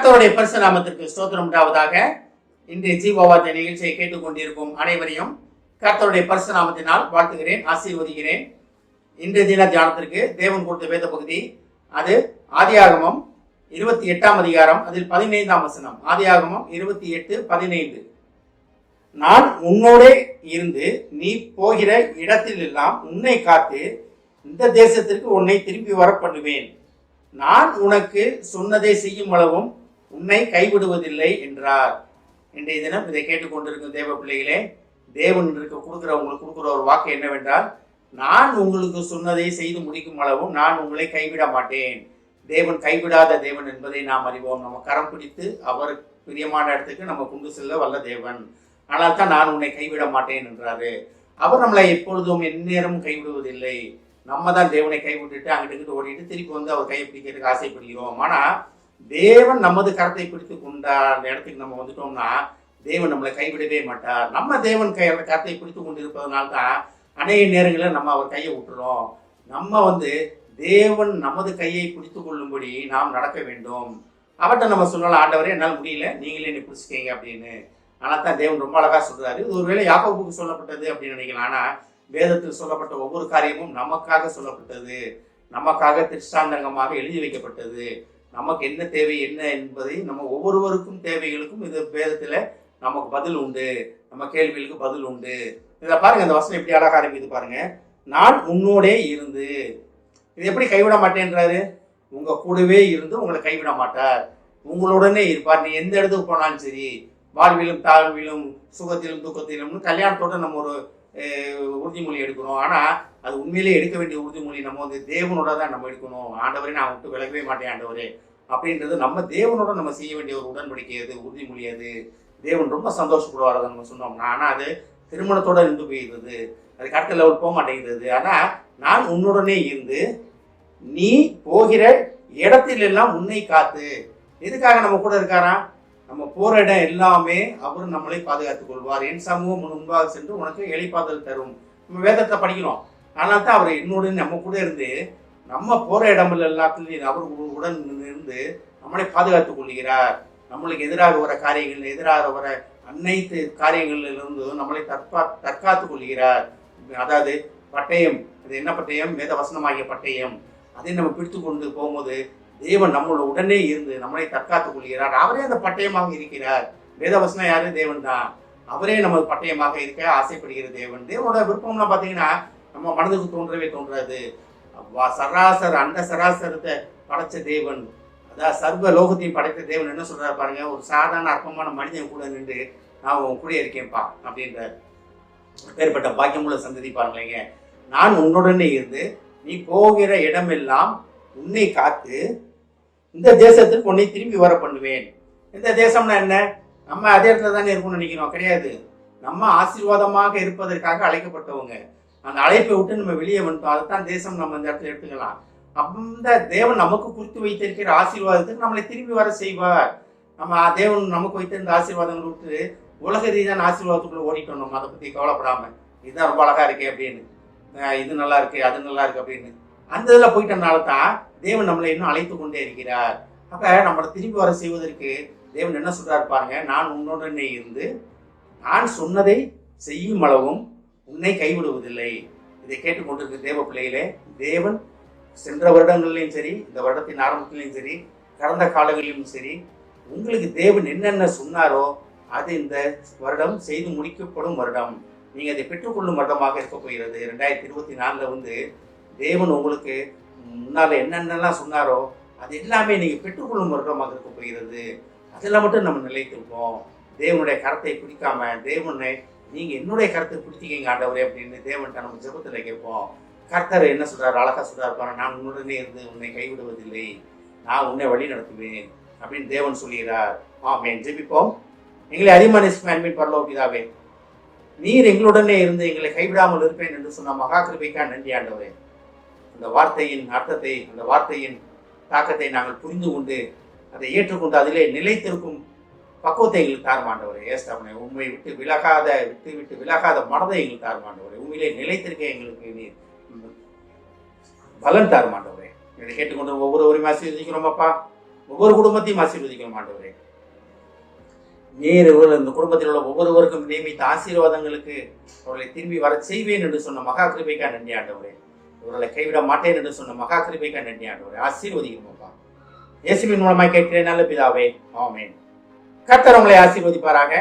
கர்த்தருடைய பரிசு நாமத்திற்கு ஸ்தோத்திரம் உண்டாவதாக. இன்றைய ஜீவவார்த்தை நிகழ்ச்சியை கேட்டுக்கொண்டிருக்கும் அனைவரையும் கர்த்தருடைய பரிசு நாமத்தினால் வாழ்த்துகிறேன், ஆசீர்வதிக்கிறேன். இன்றைய தின தியானத்திற்கு தேவன் கொடுத்த வேத பகுதி அது ஆதியாகமம் 28ஆம் அதிகாரம், அதில் 15ஆம் வசனம். ஆதியாகமம் 28:15. நான் உன்னோடே இருந்து நீ போகிற இடத்திலெல்லாம் உன்னை காத்து இந்த தேசத்திற்கு உன்னை திரும்பி வர பண்ணுவேன். நான் உனக்கு சொன்னதை செய்யும் அளவும் உன்னை கைவிடுவதில்லை என்றார். இன்றைய தினம் இதை கேட்டுக்கொண்டிருக்கும் தேவ பிள்ளைகளே, தேவன் உங்களுக்கு கொடுக்குற ஒரு வாக்கு என்னவென்றால், நான் உங்களுக்கு சொன்னதை செய்து முடிக்கும் அளவும் நான் உங்களை கைவிட மாட்டேன். தேவன் கைவிடாத தேவன் என்பதை நாம் அறிவோம். நம்ம கரம் பிடித்து அவர் பிரியமான இடத்துக்கு நம்ம கொண்டு செல்ல வல்ல தேவன். ஆனால் தான் நான் உன்னை கைவிட மாட்டேன் என்றாரு. அவர் நம்மளை எப்பொழுதும் எந்நேரமும் கைவிடுவதில்லை. நம்ம தான் தேவனை கைவிட்டுட்டு அங்கிட்டு ஓடிட்டு திருப்பி வந்து அவர் கையை பிடிக்கிறதுக்கு ஆசைப்படுகிறோம். ஆனால் தேவன் நமது கரத்தை பிடித்து கொண்டா அந்த இடத்துக்கு நம்ம வந்துட்டோம்னா தேவன் நம்மளை கைவிடவே மாட்டார். நம்ம தேவன் கரத்தை பிடித்து கொண்டு இருப்பதனால தான் அநேக நேரங்களில் நம்ம அவர் கையை விட்டுறோம். நம்ம தேவன் நமது கையை பிடித்து கொள்ளும்படி நாம் நடக்க வேண்டும். அவர்கிட்ட நம்ம சொல்லலாம், ஆண்டவரே என்னால் முடியல, நீங்களே என்னை பிடிச்சிக்கீங்க அப்படின்னு. ஆனால் தான் தேவன் ரொம்ப அழகா சொல்றாரு. இது ஒருவேளை யாக்கோபுக்கு சொல்லப்பட்டது அப்படின்னு நினைக்கலாம். ஆனால் வேதத்தில் சொல்லப்பட்ட ஒவ்வொரு காரியமும் நமக்காக சொல்லப்பட்டது, நமக்காக திருஷ்டாந்தங்கமாக எழுதி வைக்கப்பட்டது. நமக்கு என்ன தேவை என்ன என்பதை நம்ம ஒவ்வொருவருக்கும் தேவைகளுக்கும் இது வேதத்தில் நமக்கு பதில் உண்டு, நம்ம கேள்விகளுக்கு பதில் உண்டு. இதில் பாருங்க, இந்த வசனம் எப்படி அழகாக ஆரம்பிக்குது பாருங்க. நான் உன்னோடே இருந்து, இது எப்படி கைவிட மாட்டேன்றாரு? உங்க கூடவே இருந்து உங்களை கைவிட மாட்டார், உங்களுடனே இருப்பார். நீ எந்த இடத்துக்கு போனாலும் சரி, வாழ்விலும் தாழ்விலும் சுகத்திலும் துக்கத்திலும். கல்யாணத்தோட நம்ம ஒரு உறுதிமொழி எடுக்கணும். ஆனால் அது உண்மையிலேயே எடுக்க வேண்டிய உறுதிமொழி நம்ம தேவனோட தான் நம்ம எடுக்கணும். ஆண்டவரே நான் விட்டு விலகவே மாட்டேன் ஆண்டவரே அப்படின்றது நம்ம தேவனோட நம்ம செய்ய வேண்டிய ஒரு உடன்படிக்கை, அது உறுதிமொழி. அது தேவன் ரொம்ப சந்தோஷப்படுவார் அதை நம்ம சொன்னோம்னா. ஆனால் அது திருமணத்தோட நின்று போயிடுறது, அதுக்கு அடுத்த லெவல் போக மாட்டேங்கிறது. ஆனால் நான் உன்னுடனே இருந்து நீ போகிற இடத்திலெல்லாம் உன்னை காத்து. எதுக்காக நம்ம கூட இருக்காரா? நம்ம போற இடம் எல்லாமே அவர் நம்மளை பாதுகாத்துக் கொள்வார். என் சமூகம் முன்பாக சென்று உனக்கு இளைப்பாதல் தரும். நம்ம வேதத்தை படிக்கிறோம். ஆனால் தான் அவர் என்னோட நம்ம கூட இருந்து நம்ம போற இடங்கள் எல்லாத்துலையும் அவர் உடன் இருந்து நம்மளை பாதுகாத்துக் கொள்கிறார். நம்மளுக்கு எதிராக வர காரியங்கள், எதிராக வர அனைத்து காரியங்களிலிருந்து நம்மளை தற்காத்துக் கொள்கிறார். அதாவது பட்டயம், அது என்ன பட்டயம்? வேத வசனமாகிய பட்டயம். அதை நம்ம பிடித்து கொண்டு போகும்போது தேவன் நம்மளோட உடனே இருந்து நம்மளை தற்காத்துக் கொள்கிறார். அவரே அந்த பட்டயமாக இருக்கிறார். வேதவசனம் யாரு? தேவன் தான். அவரே நமது பட்டயமாக இருக்க ஆசைப்படுகிற தேவன். தேவனோட விருப்பம்லாம் பார்த்தீங்கன்னா நம்ம மனதுக்கு தோன்றவே தோன்றாது. அண்ட சராசரத்தை படைச்ச தேவன், அதாவது சர்வ லோகத்தையும் படைத்த தேவன் என்ன சொல்றாரு பாருங்க. ஒரு சாதாரண அற்பமான மனிதன் கூட நின்று நான் உன் கூட இருக்கேன்ப்பா அப்படின்றார். பேர்பட்ட பாக்கியமுள்ள சந்ததி பாருங்களேங்க. நான் உன்னுடனே இருந்து நீ போகிற இடமெல்லாம் உன்னை காத்து இந்த தேசத்துக்கு உன்னை திரும்பி வர பண்ணுவேன். இந்த தேசம்னா என்ன? நம்ம அதே இடத்துல தானே இருக்கணும்னு நினைக்கிறோம். கிடையாது. நம்ம ஆசீர்வாதமாக இருப்பதற்காக அழைக்கப்பட்டவங்க. அந்த அழைப்பை விட்டு நம்ம வெளியே வந்துட்டோம். அதுதான் தேசம். நம்ம இந்த இடத்துல எடுத்துக்கலாம். அந்த தேவன் நமக்கு குறித்து வைத்திருக்கிற ஆசீர்வாதத்துக்கு நம்மளை திரும்பி வர செய்வார். நம்ம தேவன் நமக்கு வைத்திருந்த ஆசீர்வாதங்களை விட்டு உலக ரீதியான ஆசீர்வாதத்துக்குள்ள ஓடிட்டோம். நம்ம அதை பத்தி கவலைப்படாம, இதுதான் ரொம்ப அழகா இருக்கே அப்படின்னு, இது நல்லா இருக்கு, அது நல்லா இருக்கு அப்படின்னு அந்த இதில் போயிட்டனால தான் தேவன் நம்மளை இன்னும் அழைத்து கொண்டே இருக்கிறார். அப்ப நம்மளை திரும்பி வர செய்வதற்கு தேவன் என்ன சொல்றாரு பாருங்க. நான் உன்னுடனே இருந்து நான் சொன்னதை செய்யும் அளவும் உன்னை கைவிடுவதில்லை. இதை கேட்டுக்கொண்டிருக்க தேவ பிள்ளைகளே, தேவன் சென்ற வருடங்கள்லையும் சரி, இந்த வருடத்தின் ஆரம்பத்திலையும் சரி, கடந்த காலங்களிலும் சரி, உங்களுக்கு தேவன் என்னென்ன சொன்னாரோ அது இந்த வருடம் செய்து முடிக்கப்படும் வருடம். நீங்க அதை பெற்றுக்கொள்ளும் வருடமாக இருக்க போகிறது. 2024 தேவன் உங்களுக்கு முன்னால என்னென்னலாம் சொன்னாரோ அது எல்லாமே நீங்க பெற்றுக்கொள்ளும் வருடமாக இருக்க போகிறது. அதெல்லாம் மட்டும் நம்ம நிலைத்திருப்போம். தேவனுடைய கரத்தை பிடிக்காம, தேவனை நீங்க என்னுடைய கரத்தை பிடிச்சிக்கிங்க ஆண்டவரே அப்படின்னு தேவன்கிட்ட நம்ம ஜெபத்துல கேட்போம். கர்த்தர் என்ன சொல்றாரு? அழகா சொல்றாரு பாருங்க. நான் உன்னுடனே இருந்து உன்னை கைவிடுவதில்லை, நான் உன்னை வழி நடத்துவேன் அப்படின்னு தேவன் சொல்கிறார். ஆமென். ஜெபிப்போம். எங்களை அதிகமான நேசிக்கும் பரலோக பிதாவே, நீர் எங்களுடனே இருந்து எங்களை கைவிடாமல் இருப்பேன் என்று சொன்ன மகா கிருபைக்காக நன்றி ஆண்டவரே. அந்த வார்த்தையின் அர்த்தத்தை, அந்த வார்த்தையின் தாக்கத்தை நாங்கள் புரிந்து கொண்டு அதை ஏற்றுக்கொண்டு அதிலே நிலைத்திருக்கும் பக்குவத்தை எங்களுக்கு தாருமாண்டவரே. ஏஸ்தாபனை உண்மை விட்டு விலகாத மனதை எங்களுக்கு தாருமாண்டவரே. உண்மையிலே நிலைத்திருக்க எங்களுக்கு நீ பலன் தாருமாண்டவரே. இதை கேட்டுக்கொண்டு ஒவ்வொருவரையும் ஆசீர்வதிக்கிறோம் அப்பா. ஒவ்வொரு குடும்பத்தையும் ஆசீர்வதிக்கணும் ஆண்டவரே. நீர் இந்த குடும்பத்தில் உள்ள ஒவ்வொருவருக்கும் நியமித்த ஆசீர்வாதங்களுக்கு அவர்களை திரும்பி வர செய்வேன் என்று சொன்ன மகா கிருபைக்கா நன்றி ஆண்டவரே. இவர்களை கைவிட மாட்டேன் என்று சொன்ன மகா கிருபைக்கா நன்றி ஆண்டவரே. ஆசீர்வதிக்கணும்ப்பா. இயேசுவின் மூலமாய் கேட்கிறேன் நல்ல பிதாவே, ஆமென். கர்த்தர் உங்களை ஆசீர்வதிப்பாராக.